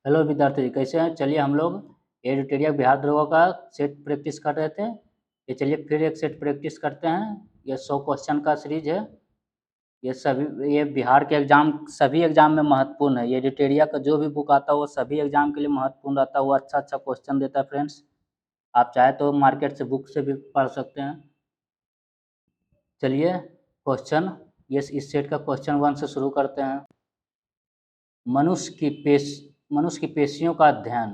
Hello विद्यार्थी जी, कैसे हैं? चलिए हम लोग एडिटोरियल बिहार दरोगा का सेट प्रैक्टिस कर रहे थे। ये चलिए फिर एक सेट प्रैक्टिस करते हैं। ये 100 क्वेश्चन का सीरीज है। ये बिहार के एग्जाम, सभी एग्जाम में महत्वपूर्ण है। ये एडिटोरियल का जो भी बुक आता है वो सभी एग्जाम के लिए महत्वपूर्ण रहता है। वो अच्छा अच्छा क्वेश्चन देता है फ्रेंड्स। आप चाहे तो मार्केट से बुक से भी पढ़ सकते हैं। चलिए क्वेश्चन, ये इस सेट का क्वेश्चन 1 से शुरू करते हैं। मनुष्य की पेशियों का अध्ययन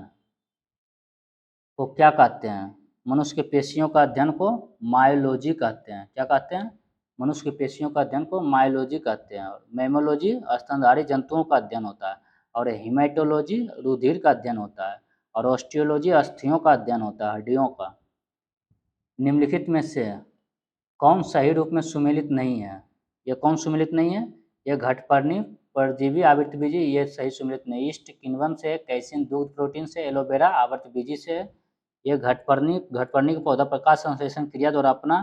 को क्या कहते हैं? मनुष्य के पेशियों का अध्ययन को मायोलॉजी कहते हैं। क्या कहते हैं? मनुष्य की पेशियों का अध्ययन को मायोलॉजी कहते हैं। और मैमोलॉजी स्तनधारी जंतुओं का अध्ययन होता है, और हिमेटोलॉजी रुधिर का अध्ययन होता है, और ऑस्टियोलॉजी अस्थियों का अध्ययन होता है, हड्डियों का। निम्नलिखित में से कौन सही रूप में सुमेलित नहीं है? ये कौन सुमेलित नहीं है? ये घटपर्णी, परजीवी, आवृतबीजी, ये सही सुमेलित नहीं। ईस्ट किण्वन से, कैसिन दुग्ध प्रोटीन से, एलोवेरा आवृतबीजी से। ये घटपर्णी का पौधा प्रकाश संश्लेषण क्रिया द्वारा अपना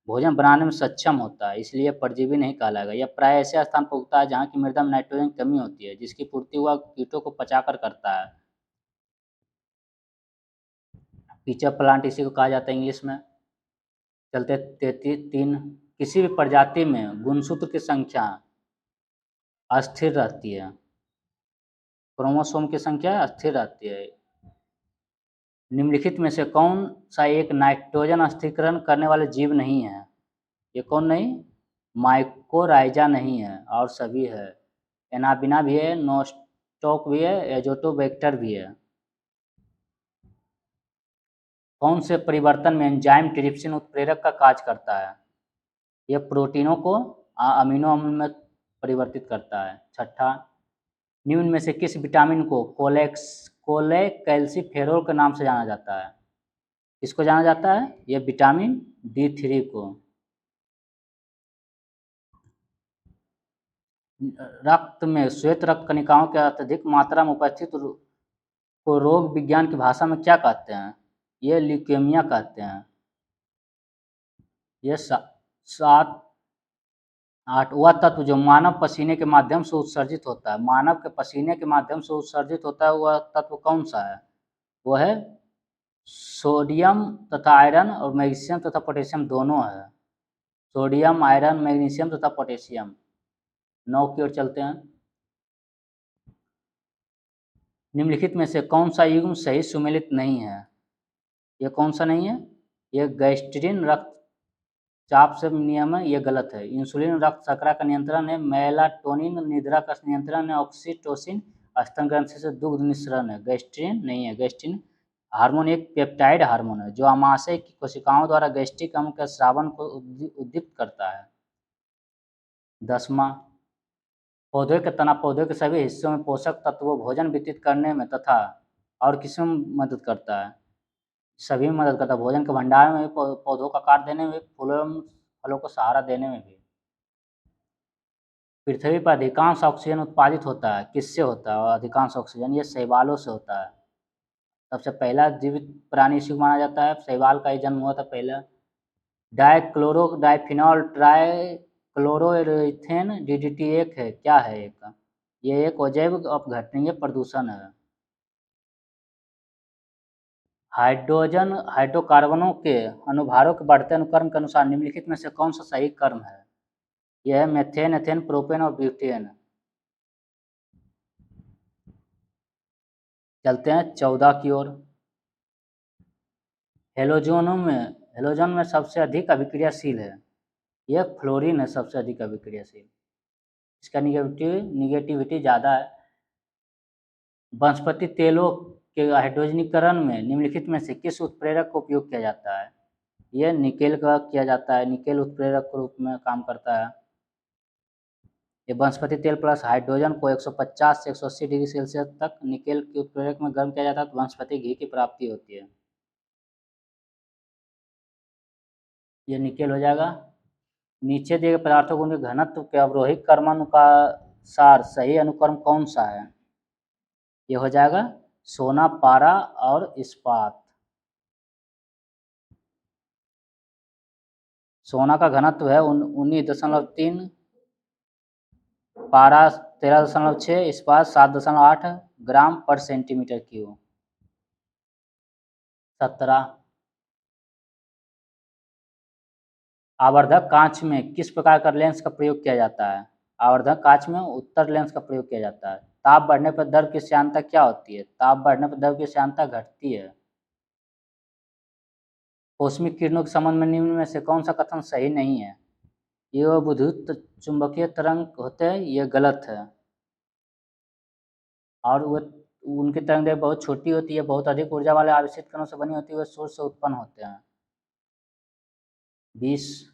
भोजन बनाने में सक्षम होता है, इसलिए परजीवी नहीं कहलाएगा। यह प्राय ऐसे स्थान पर उगता है जहाँ की मृदा में नाइट्रोजन की कमी होती है, जिसकी पूर्ति वह कीटों को पचाकर करता है। पीचर प्लांट इसी को कहा जाता है इंग्लिश में। चलते 33 किसी भी प्रजाति में गुणसूत्र की संख्या अस्थिर रहती है। क्रोमोसोम की संख्या स्थिर रहती है। निम्नलिखित में से कौन सा एक नाइट्रोजन स्थिरीकरण करने वाले जीव नहीं है? ये कौन नहीं? माइकोराइजा नहीं है, और सभी है। एनाबिना भी है, नोस्टोक भी है, एजोटोबैक्टर भी है। कौन से परिवर्तन में एंजाइम ट्रिप्सिन उत्प्रेरक का कार्य करता है? यह प्रोटीनों को अमीनो अम्ल में परिवर्तित करता है। छठा, निम्न में से किस विटामिन को कोलेकैल्सिफेरॉल के नाम से जाना जाता है? किसको जाना जाता है? यह विटामिन D3 को। रक्त में श्वेत रक्त कणिकाओं के अत्यधिक मात्रा में उपस्थित को रोग विज्ञान की भाषा में क्या कहते हैं? ये ल्यूकेमिया कहते हैं। ये 8वां तत्व जो मानव पसीने के माध्यम से उत्सर्जित होता है, मानव के पसीने के माध्यम से उत्सर्जित होता है, वह तत्व कौन सा है? वो है सोडियम तथा आयरन, और मैग्नीशियम तथा पोटेशियम दोनों है। सोडियम, आयरन, मैग्नीशियम तथा पोटेशियम। 9 की ओर चलते हैं। निम्नलिखित में से कौन सा युग्म सही सुमेलित नहीं है? ये कौन सा नहीं है? ये गैस्ट्रिन रक्तचाप से नियम है, ये गलत है। इंसुलिन रक्त शर्करा का नियंत्रण है। मेलाटोनिन निद्रा का नियंत्रण है। ऑक्सीटोसिन स्तन ग्रंथि से दुग्ध निःसरण है। गैस्ट्रिन नहीं है। गैस्ट्रिन हार्मोन एक पेप्टाइड हार्मोन है जो आमाशय की कोशिकाओं द्वारा गैस्ट्रिक अम्ल के स्रावन को उद्दीपित करता है। 10वां, पौधे के तना पौधे के सभी हिस्सों में पोषक तत्वों भोजन वितरित करने में तथा और किसमें मदद करता है? सभी में मदद करता है। भोजन के भंडारण में भी, पौधों का आकार देने में भी, फूलों एवं फलों को सहारा देने में भी। पृथ्वी पर अधिकांश ऑक्सीजन उत्पादित होता है, किससे होता है? और अधिकांश ऑक्सीजन ये शैवालों से होता है। सबसे पहला जीवित प्राणी इसी को माना जाता है। शैवाल का ही जन्म हुआ था पहले। डाइक्लोरो डाइफिनॉल ट्राइक्लोरोइथेन DDT एक है। क्या है एक? ये एक अजैव अपघटनीय प्रदूषण है। हाइड्रोकार्बनों के अनुभारों के बढ़ते अनुक्रम के अनुसार निम्नलिखित में से कौन सा सही क्रम है? यह है मेथेन, एथेन, प्रोपेन और ब्यूटेन। चलते हैं 14 की ओर। हेलोजन में सबसे अधिक अभिक्रियाशील है। यह फ्लोरीन है सबसे अधिक अभिक्रियाशील। इसका निगेटिविटी ज़्यादा है। वनस्पति तेलों के हाइड्रोजनीकरण में निम्नलिखित में से किस उत्प्रेरक का उपयोग किया जाता है? यह निकेल का किया जाता है। निकेल उत्प्रेरक के रूप में काम करता है। ये वनस्पति तेल प्लस हाइड्रोजन को 150 से 180 डिग्री सेल्सियस तक निकेल के उत्प्रेरक में गर्म किया जाता है तो वनस्पति घी की प्राप्ति होती है। ये निकेल हो जाएगा। नीचे दिए गए पदार्थों को उनके घनत्व के अवरोही क्रमानुसार सही अनुक्रम कौन सा है? ये हो जाएगा सोना, पारा और इस्पात। सोना का घनत्व है 19.3, पारा 13.6, इस्पात 7.8, ग्राम पर सेंटीमीटर क्यूब। 17, आवर्धक कांच में किस प्रकार का लेंस का प्रयोग किया जाता है? आवर्धक कांच में उत्तर लेंस का प्रयोग किया जाता है। ताप बढ़ने पर द्रव की श्यानता क्या होती है? ताप बढ़ने पर द्रव की श्यानता घटती है। कॉस्मिक किरणों के संबंध में निम्न में से कौन सा कथन सही नहीं है? ये वो विद्युत चुंबकीय तरंग होते हैं, ये गलत है। और वो उनकी तरंगदैर्घ्य बहुत छोटी होती है, बहुत अधिक ऊर्जा वाले आवेशित कणों से बनी होती है, वे सूर्य से उत्पन्न होते हैं। 20,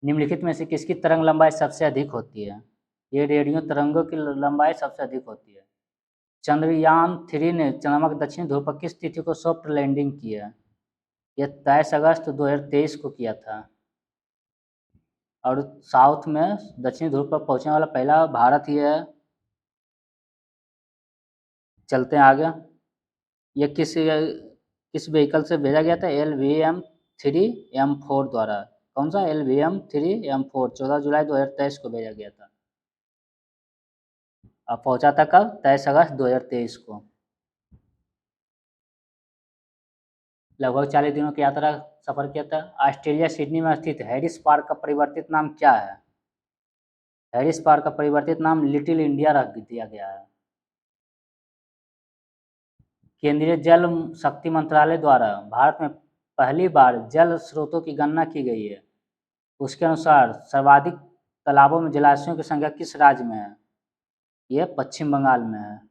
निम्नलिखित में से किसकी तरंग लंबाई सबसे अधिक होती है? ये रेडियो तरंगों की लंबाई सबसे अधिक होती है। चंद्रयान-3 ने चंद्रमा के दक्षिणी ध्रुव पर किस तिथि को सॉफ्ट लैंडिंग की है? यह 23 अगस्त 2023 को किया था। और साउथ में दक्षिणी ध्रुव पर पहुंचने वाला पहला भारत ही है। चलते हैं आगे। ये किस व्हीकल से भेजा गया था? LVM-3M4 द्वारा। कौन सा? LVM-3M4 14 जुलाई 2023 को भेजा गया था। अब पहुंचा था कब? 23 अगस्त 2023 को। लगभग 40 दिनों की यात्रा सफर किया था। ऑस्ट्रेलिया सिडनी में स्थित हैरिस पार्क का परिवर्तित नाम क्या है? हैरिस पार्क का परिवर्तित नाम लिटिल इंडिया रख दिया गया है। केंद्रीय जल शक्ति मंत्रालय द्वारा भारत में पहली बार जल स्रोतों की गणना की गई है। उसके अनुसार सर्वाधिक तालाबों में जलाशयों की संख्या किस राज्य में है? यह पश्चिम बंगाल में है।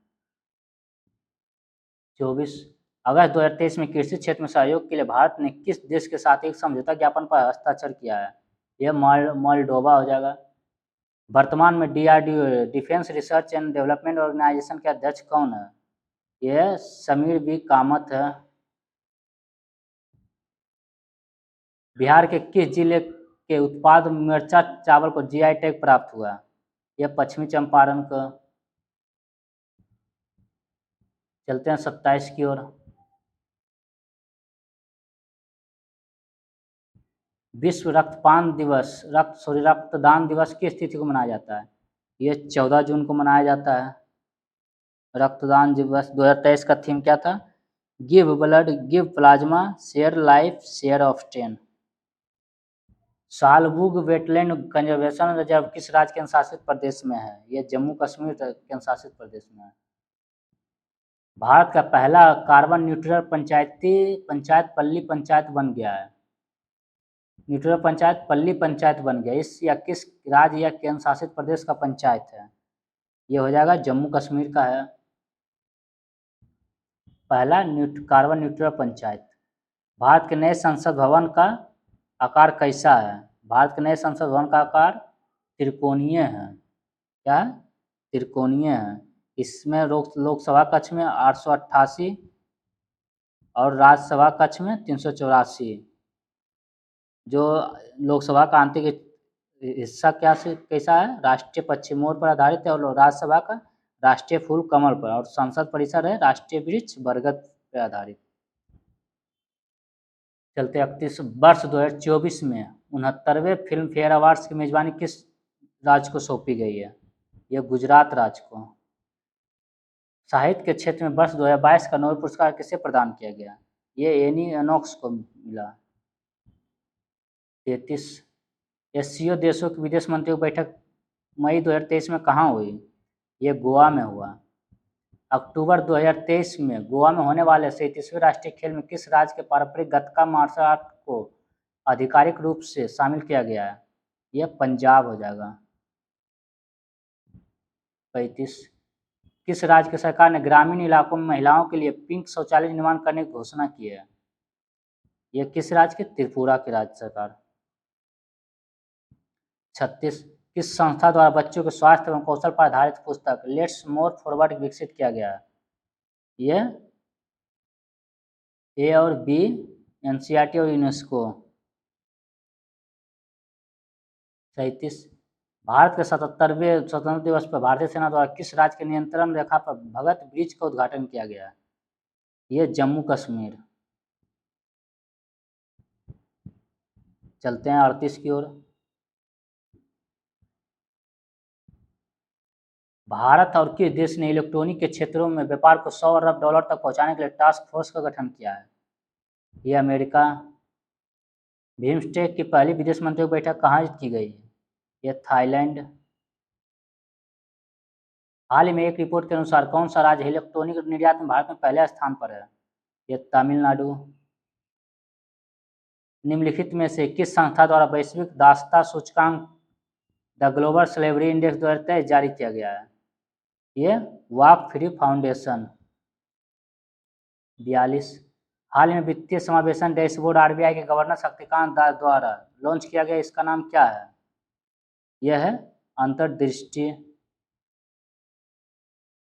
24 अगस्त 2023 में कृषि क्षेत्र में सहयोग के लिए भारत ने किस देश के साथ एक समझौता ज्ञापन पर हस्ताक्षर किया है? यह मोल्डोवा हो जाएगा। वर्तमान में DRDO defence research and development organisation के अध्यक्ष कौन है? यह समीर बी कामत है। बिहार के किस जिले के उत्पाद मिर्चा चावल को GI टैग प्राप्त हुआ? यह पश्चिमी चंपारण का। चलते हैं 27 की ओर। विश्व रक्तदान दिवस किस तिथि को मनाया जाता है? यह 14 जून को मनाया जाता है। रक्तदान दिवस 2023 का थीम क्या था? Give blood, give plasma, share life, share of 10। सालबुग वेटलैंड कंजर्वेशन रिजर्व किस राज्य केंद्र शासित प्रदेश में है? यह जम्मू कश्मीर केंद्र शासित प्रदेश में है। भारत का पहला कार्बन न्यूट्रल पंचायत पल्ली पंचायत बन गया है। न्यूट्रल पंचायत पल्ली पंचायत बन गया। इस या किस राज्य या केंद्र शासित प्रदेश का पंचायत है? ये हो जाएगा जम्मू कश्मीर का है पहला कार्बन न्यूट्रल पंचायत। भारत के नए संसद भवन का आकार कैसा है? भारत के नए संसद भवन का आकार त्रिकोणीय है। क्या? त्रिकोणीय है। इसमें लोकसभा कक्ष में 888 और राज्यसभा कक्ष में 384। जो लोकसभा का आंतरिक हिस्सा कैसा है? राष्ट्रीय पक्षी मोर पर आधारित है। और राज्यसभा का राष्ट्रीय फूल कमल पर। और संसद परिसर है राष्ट्रीय वृक्ष बरगद पर आधारित। चलते 31 वर्ष 2024 में 69वें फिल्म फेयर अवार्ड्स की मेजबानी किस राज्य को सौंपी गई है? यह गुजरात राज्य को। साहित्य के क्षेत्र में वर्ष 2022 का नोबेल पुरस्कार किसे प्रदान किया गया? ये एनी एनोक्स को मिला। 33 SCO देशों की विदेश मंत्रियों की बैठक मई 2023 में कहाँ हुई? ये गोवा में हुआ। अक्टूबर 2023 में गोवा में होने वाले 37वें राष्ट्रीय खेल में किस राज्य के पारंपरिक गतका मार्शल आर्ट को आधिकारिक रूप से शामिल किया गया है? यह पंजाब हो जाएगा। 35 किस राज्य की सरकार ने ग्रामीण इलाकों में महिलाओं के लिए पिंक शौचालय निर्माण करने की घोषणा की है? यह किस राज्य की? त्रिपुरा की राज्य सरकार। 36 किस संस्था द्वारा बच्चों के स्वास्थ्य एवं कौशल पर आधारित पुस्तक लेट्स मोर फॉरवर्ड विकसित किया गया है? यह A और B NCERT और यूनेस्को। 37 भारत के 77वें स्वतंत्रता दिवस पर भारतीय सेना द्वारा किस राज्य के नियंत्रण रेखा पर भगत ब्रिज का उद्घाटन किया गया? यह जम्मू कश्मीर। चलते हैं 38 की ओर। भारत और किस देश ने इलेक्ट्रॉनिक के क्षेत्रों में व्यापार को $100 अरब तक पहुंचाने के लिए टास्क फोर्स का गठन किया है? ये अमेरिका। बिम्स्टेक की पहली विदेश मंत्रियों की बैठक कहाँ की गई है? ये थाईलैंड। हाल ही में एक रिपोर्ट के अनुसार कौन सा राज्य इलेक्ट्रॉनिक निर्यात में भारत में पहले स्थान पर है? ये तमिलनाडु। निम्नलिखित में से किस संस्था द्वारा वैश्विक दासता सूचकांक द ग्लोबल स्लेवरी इंडेक्स 2023 जारी किया गया है? ये वॉक फ्री फाउंडेशन। 42। हाल ही में वित्तीय समावेशन डैशबोर्ड आरबीआई के गवर्नर शक्तिकांत दास द्वारा लॉन्च किया गया, इसका नाम क्या है? यह है अंतर्दृष्टि।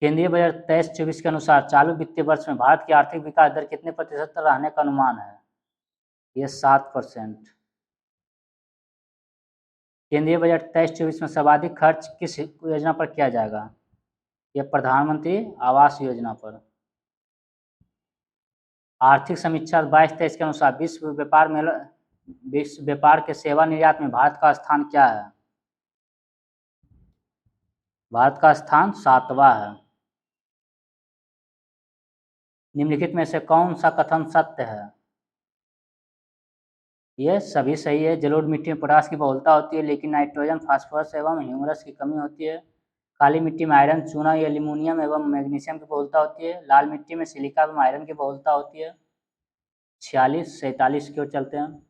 केंद्रीय बजट 23-24 के अनुसार चालू वित्तीय वर्ष में भारत की आर्थिक विकास दर कितने प्रतिशत रहने का अनुमान है? ये 7%। केंद्रीय बजट 23-24 में सर्वाधिक खर्च किस योजना पर किया जाएगा? यह प्रधानमंत्री आवास योजना पर। आर्थिक समीक्षा 22-23 के अनुसार विश्व व्यापार के सेवा निर्यात में भारत का स्थान क्या है? भारत का स्थान 7वां है। निम्नलिखित में से कौन सा कथन सत्य है? यह सभी सही है। जलोढ़ मिट्टी में पोटास की बहुलता होती है, लेकिन नाइट्रोजन, फास्फोरस एवं ह्यूमरस की कमी होती है। काली मिट्टी में आयरन, चूना, एल्यूमिनियम एवं मैग्नीशियम की बहुलता होती है। लाल मिट्टी में सिलिका एवं आयरन की बहुलता होती है। 46-47 की ओर चलते हैं।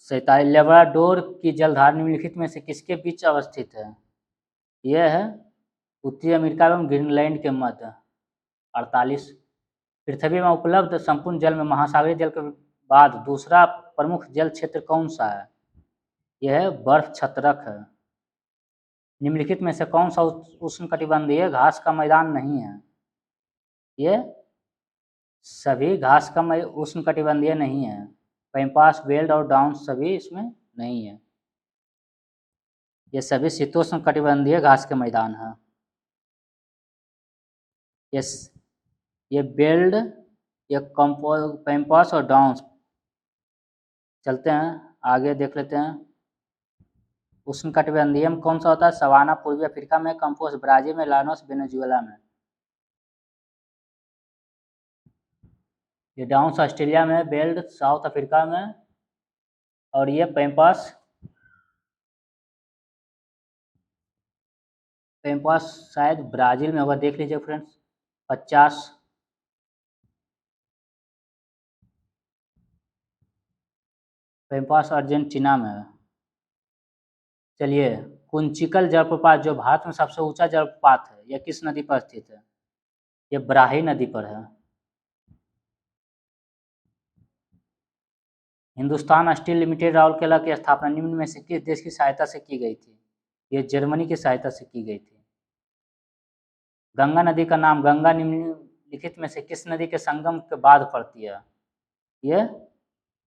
47। लेब्राडोर की जलधारा निम्नलिखित में से किसके बीच अवस्थित है? यह है उत्तरी अमेरिका एवं ग्रीनलैंड के मध्य। 48। पृथ्वी में उपलब्ध संपूर्ण जल में महासागरीय जल के बाद दूसरा प्रमुख जल क्षेत्र कौन सा है? यह बर्फ छत्रक है। निम्नलिखित में से कौन सा उष्णकटिबंधीय घास का मैदान नहीं है? ये सभी घास का उष्णकटिबंधीय नहीं है। पैम्पास, वेल्ड और डाउन सभी इसमें नहीं है। ये सभी शीतोष्ण कटिबंधीय घास के मैदान हैं। ये बेल्ट, ये पैम्पास और डाउन। चलते हैं आगे, देख लेते हैं। उष्णकटिबंधीय में कौन सा होता है? सवाना पूर्वी अफ्रीका में, कंपोस्ट ब्राजील में, लानोस वेनेजुएला में। ये डाउन्स ऑस्ट्रेलिया में, बेल्ट साउथ अफ्रीका में, और ये पैम्पास शायद ब्राज़ील में होगा, देख लीजिए फ्रेंड्स। 50। पैम्पास अर्जेंटीना में है। चलिए, कुंचिकल जलप्रपात जो भारत में सबसे ऊंचा जलप्रपात है, यह किस नदी पर स्थित है? यह ब्राही नदी पर है। हिंदुस्तान स्टील लिमिटेड राउरकेला की स्थापना निम्न में से किस देश की सहायता से की गई थी? यह जर्मनी की सहायता से की गई थी। गंगा नदी का नाम गंगा निम्नलिखित में से किस नदी के संगम के बाद पड़ती है? यह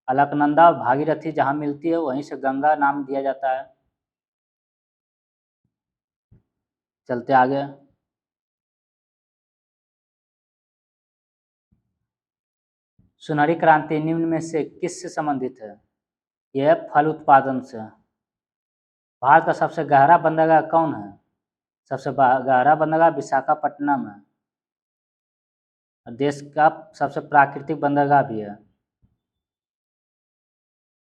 अलकनंदा और भागीरथी जहाँ मिलती है वहीं से गंगा नाम दिया जाता है। चलते आगे। सुनहरी क्रांति निम्न में से किससे संबंधित है? यह फल उत्पादन से। भारत का सबसे गहरा बंदरगाह कौन है? सबसे गहरा बंदरगाह विशाखापट्टनम है। देश का सबसे प्राकृतिक बंदरगाह भी है।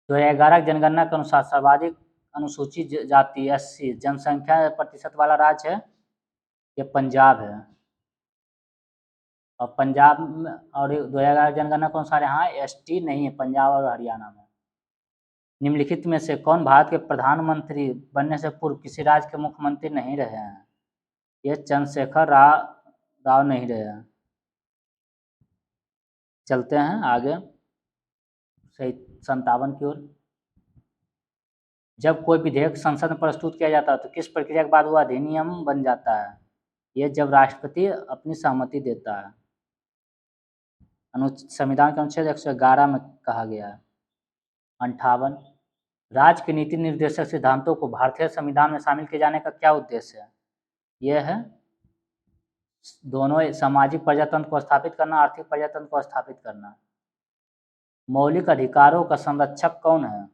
2011 की जनगणना के अनुसार सर्वाधिक अनुसूचित जाति SC जनसंख्या प्रतिशत वाला राज्य है, ये पंजाब है। और पंजाब में, और 2011 जनगणना के अनुसार यहाँ ST नहीं है पंजाब और हरियाणा में। निम्नलिखित में से कौन भारत के प्रधानमंत्री बनने से पूर्व किसी राज्य के मुख्यमंत्री नहीं रहे हैं? ये चंद्रशेखर राव नहीं रहे हैं। चलते हैं आगे 57 की ओर। जब कोई विधेयक संसद में प्रस्तुत किया जाता है तो किस प्रक्रिया के बाद वह अधिनियम बन जाता है? यह जब राष्ट्रपति अपनी सहमति देता है। संविधान के अनुच्छेद 111 में कहा गया है। 58। राज्य के नीति निर्देशक सिद्धांतों को भारतीय संविधान में शामिल किए जाने का क्या उद्देश्य है? यह है दोनों सामाजिक प्रजातंत्र को स्थापित करना, आर्थिक प्रजातंत्र को स्थापित करना। मौलिक अधिकारों का संरक्षक कौन है?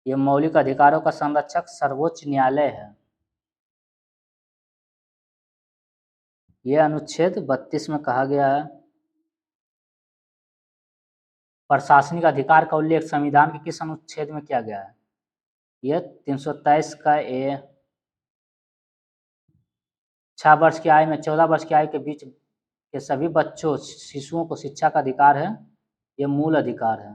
ये मौलिक अधिकारों का संरक्षक सर्वोच्च न्यायालय है। ये अनुच्छेद 32 में कहा गया है। प्रशासनिक अधिकार का उल्लेख संविधान के किस अनुच्छेद में किया गया है? यह 323 का ए। 6 वर्ष की आयु में 14 वर्ष की आयु के बीच के सभी बच्चों शिशुओं को शिक्षा का अधिकार है। यह मूल अधिकार है।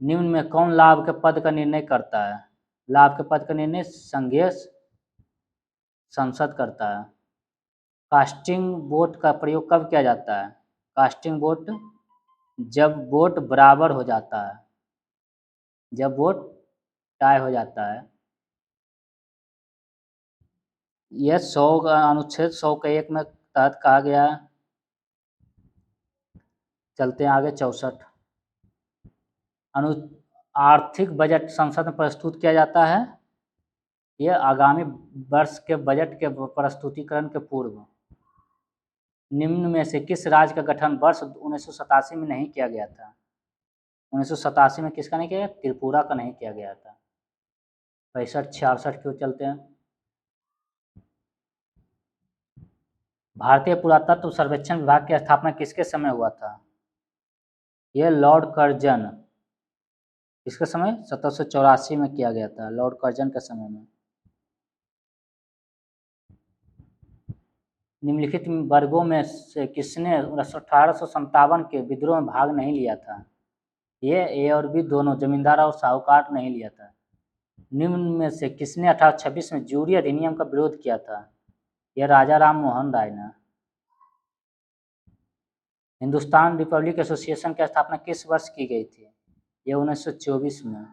निम्न में कौन लाभ के पद का निर्णय करता है? लाभ के पद का निर्णय संघीय संसद करता है। कास्टिंग वोट का प्रयोग कब किया जाता है? कास्टिंग वोट जब वोट बराबर हो जाता है, जब वोट टाई हो जाता है। यह 100 का अनुच्छेद 100 के 1 में तहत कहा गया है। चलते हैं आगे 64 आर्थिक बजट संसद में प्रस्तुत किया जाता है। यह आगामी वर्ष के बजट के प्रस्तुतिकरण के पूर्व। निम्न में से किस राज्य का गठन वर्ष 1987 में नहीं किया गया था? 1987 में किसका नहीं किया गया? त्रिपुरा का नहीं किया गया था। 65-66 क्यों चलते हैं। भारतीय पुरातत्व सर्वेक्षण विभाग की स्थापना किसके समय हुआ था? यह लॉर्ड कर्जन। किसके समय? 1784 में किया गया था, लॉर्ड कर्जन के समय में। निम्नलिखित वर्गों में से किसने 1857 के विद्रोह में भाग नहीं लिया था? ये ए और बी दोनों, जमींदार और साहूकार नहीं लिया था। निम्न में से किसने 1826 में जूरी अधिनियम का विरोध किया था? यह राजा राम मोहन राय ने। हिंदुस्तान रिपब्लिक एसोसिएशन की स्थापना किस वर्ष की गई थी? यह 1924 में।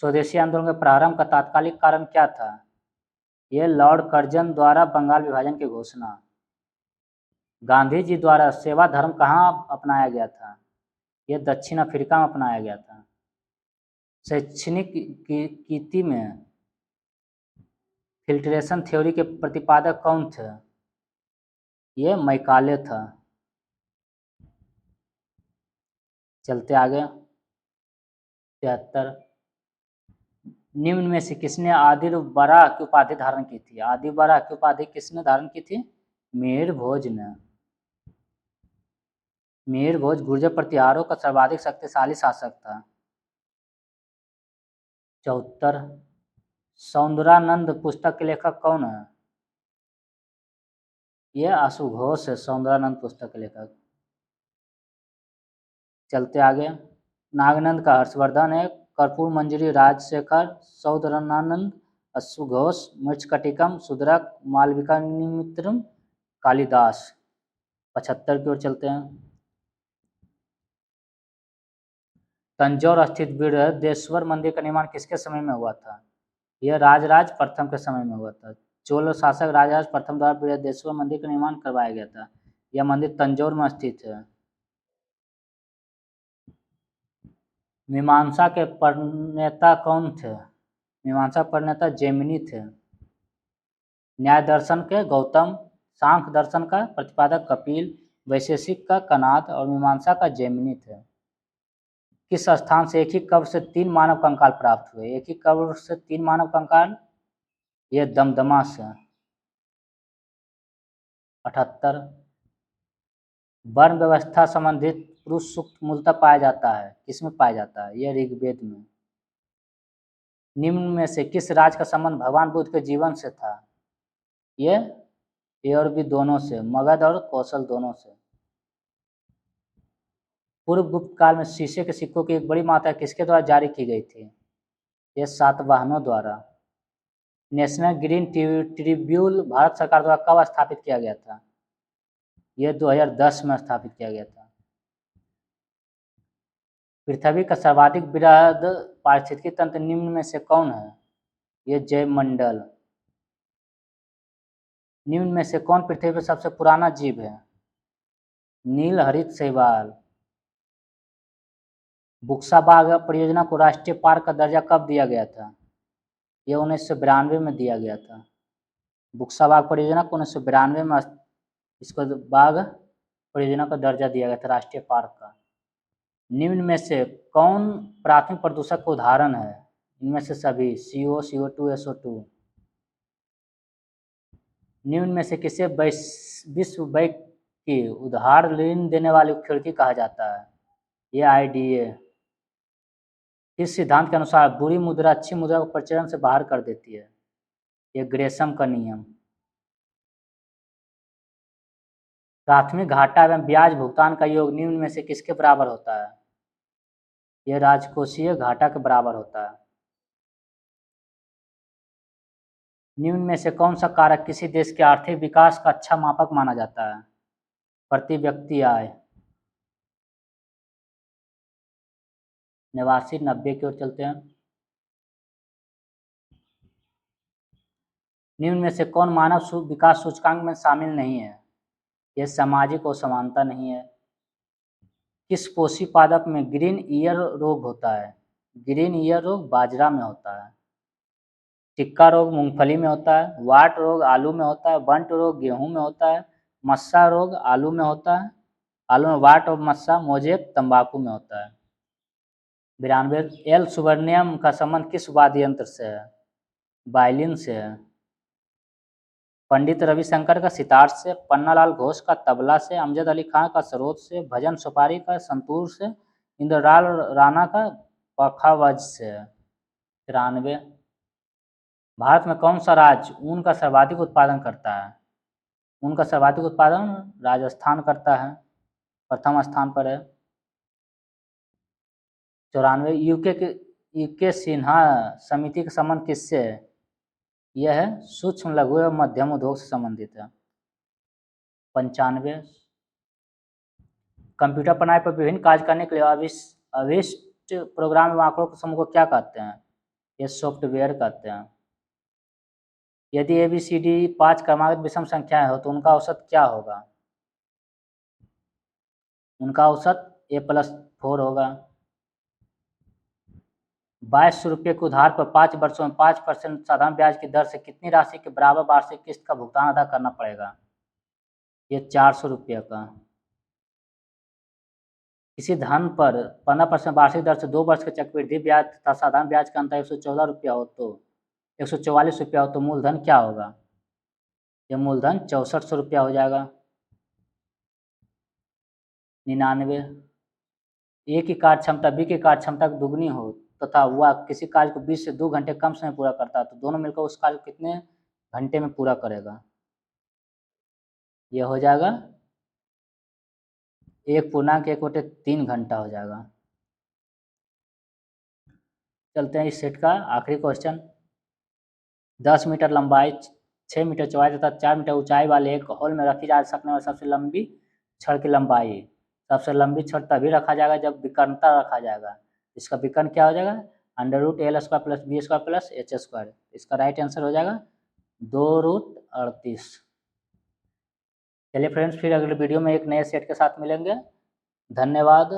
स्वदेशी आंदोलन के प्रारंभ का तात्कालिक कारण क्या था? यह लॉर्ड कर्जन द्वारा बंगाल विभाजन की घोषणा। गांधी जी द्वारा सेवा धर्म कहाँ अपनाया गया था? यह दक्षिण अफ्रीका में अपनाया गया था। शैक्षणिक नीति में फिल्ट्रेशन थ्योरी के प्रतिपादक कौन थे? यह मैकाले था। चलते आगे 73 निम्न में से किसने आदि बरा की उपाधि धारण की थी? आदि बरा की उपाधि किसने धारण की थी? मिहिर भोज ने। मिहिर भोज गुर्जर प्रतिहारों का सर्वाधिक शक्तिशाली शासक था। 74 सौंदरानंद पुस्तक के लेखक कौन है? यह अशुघोष है, सौंदरानंद पुस्तक के लेखक। चलते आगे नागनंद का हर्षवर्धन है, कर्पूर मंजरी राजशेखर, सौंदरानंद, अशुघोष, मृच्छकटिकम, शूद्रक, मालविकाग्निमित्रम, कालिदास। 75 की ओर चलते हैं। तंजौर स्थित बृहदेश्वर मंदिर का निर्माण किसके समय में हुआ था? यह राजराज प्रथम के समय में हुआ था। चोल शासक राजराज प्रथम द्वारा बृहदेश्वर मंदिर का निर्माण करवाया गया था। यह मंदिर तंजौर में स्थित है। मीमांसा के प्रणेता कौन थे? मीमांसा प्रणेता जैमिनी थे। न्याय दर्शन के गौतम, सांख्य दर्शन का प्रतिपादक कपिल, वैशेषिक का कनाद और मीमांसा का जैमिनी थे। किस स्थान से एक ही कब्र से 3 मानव कंकाल प्राप्त हुए? एक ही कब्र से 3 मानव कंकाल, यह दमदमा से। 78 वर्ण व्यवस्था संबंधित पुरुष सूक्त मूलतः पाया जाता है, किसमें पाया जाता है? यह ऋग्वेद में। निम्न में से किस राज का संबंध भगवान बुद्ध के जीवन से था? यह ए और बी दोनों से, मगध और कौशल दोनों से। पूर्व गुप्त काल में शीशे के सिक्कों की एक बड़ी मात्रा किसके द्वारा जारी की गई थी? यह सातवाहनों द्वारा। नेशनल ग्रीन ट्रिब्यूनल भारत सरकार द्वारा कब स्थापित किया गया था? यह 2010 में स्थापित किया गया था। पृथ्वी का सर्वाधिक वृहद पारिस्थितिकी तंत्र निम्न में से कौन है? यह जैवमंडल। निम्न में से कौन पृथ्वी पर सबसे पुराना जीव है? नील हरित शैवाल। बुक्सा बाग परियोजना को राष्ट्रीय पार्क का दर्जा कब दिया गया था? यह 1992 में दिया गया था। बुक्सा बाग परियोजना को 1992 में इसको बाघ परियोजना का दर्जा दिया गया था, राष्ट्रीय पार्क का। निम्न में से कौन प्राथमिक प्रदूषक का उदाहरण है? इनमें से सभी CO, CO2, SO2। निम्न में से किसे विश्व बैंक की उधार ऋण देने वाली खिड़की कहा जाता है? ये IDA। किस सिद्धांत के अनुसार बुरी मुद्रा अच्छी मुद्रा को प्रचलन से बाहर कर देती है? ये ग्रेसम का नियम। प्राथमिक घाटा एवं ब्याज भुगतान का योग निम्न में से किसके बराबर होता है? यह राजकोषीय घाटा के बराबर होता है। निम्न में से कौन सा कारक किसी देश के आर्थिक विकास का अच्छा मापक माना जाता है? प्रति व्यक्ति आय। 89 90 की ओर चलते हैं। निम्न में से कौन मानव विकास सूचकांक में शामिल नहीं है? यह सामाजिक असमानता नहीं है। किस पोषी पादप में ग्रीन ईयर रोग होता है? ग्रीन ईयर रोग बाजरा में होता है। टिक्का रोग मूंगफली में होता है। वाट रोग आलू में होता है। बंट रोग गेहूं में होता है। मस्सा रोग आलू में होता है। आलू में वाट और मस्सा मोजेक तंबाकू में होता है। 92 एल सुब्रमण्यम का संबंध किस वाद्य यंत्र से है? वायलिन से है। पंडित रविशंकर का सितार से, पन्नालाल घोष का तबला से, अमजद अली खान का सरोद से, भजन सुपारी का संतूर से, इंद्रलाल राणा का पखावज से। 93 भारत में कौन सा राज्य ऊन का सर्वाधिक उत्पादन करता है? ऊन का सर्वाधिक उत्पादन राजस्थान करता है, प्रथम स्थान पर है। 94 यूके सिन्हा समिति का संबंध किससे है? यह है सूक्ष्म लघु एवं मध्यम उद्योग से संबंधित है। 95 कंप्यूटर प्रणाली पर विभिन्न कार्य करने के लिए अविष्ट प्रोग्राम एवं आंकड़ों के समूह को क्या कहते हैं? ये सॉफ्टवेयर कहते हैं। यदि ABCD 5 क्रमागत विषम संख्याएं हो तो उनका औसत क्या होगा? उनका औसत A+4 होगा। 2200 रुपये के उधार पर 5 वर्षों में 5% साधारण ब्याज की दर से कितनी राशि के बराबर वार्षिक किस्त का भुगतान अदा करना पड़ेगा? ये 400 रुपये का। किसी धन पर 15% वार्षिक दर से 2 वर्ष के चक्रवृद्धि ब्याज तथा साधारण ब्याज का अंतर 114 रुपया हो तो 144 रुपया हो तो मूलधन क्या होगा? यह मूलधन 6400 रुपया हो जाएगा। 99 A की कार्य क्षमता B की कार्य क्षमता की दुगनी हो तथा वह किसी कार्य को 20 से 2 घंटे कम समय पूरा करता है तो दोनों मिलकर उस कार्य को कितने घंटे में पूरा करेगा? यह हो जाएगा 1.1/3 घंटा हो जाएगा। चलते हैं इस सेट का आखिरी क्वेश्चन। 10 मीटर लंबाई, 6 मीटर चौड़ाई तथा 4 मीटर ऊंचाई वाले एक हॉल में रखी जा सकने वाली सबसे लंबी छड़ की लंबाई। सबसे लंबी छड़ तभी रखा जाएगा जब विकर्णता रखा जाएगा। इसका विकर्ण क्या हो जाएगा? √L² + B² + H²। इसका राइट आंसर हो जाएगा 2√38। चलिए फ्रेंड्स, फिर अगले वीडियो में एक नए सेट के साथ मिलेंगे। धन्यवाद।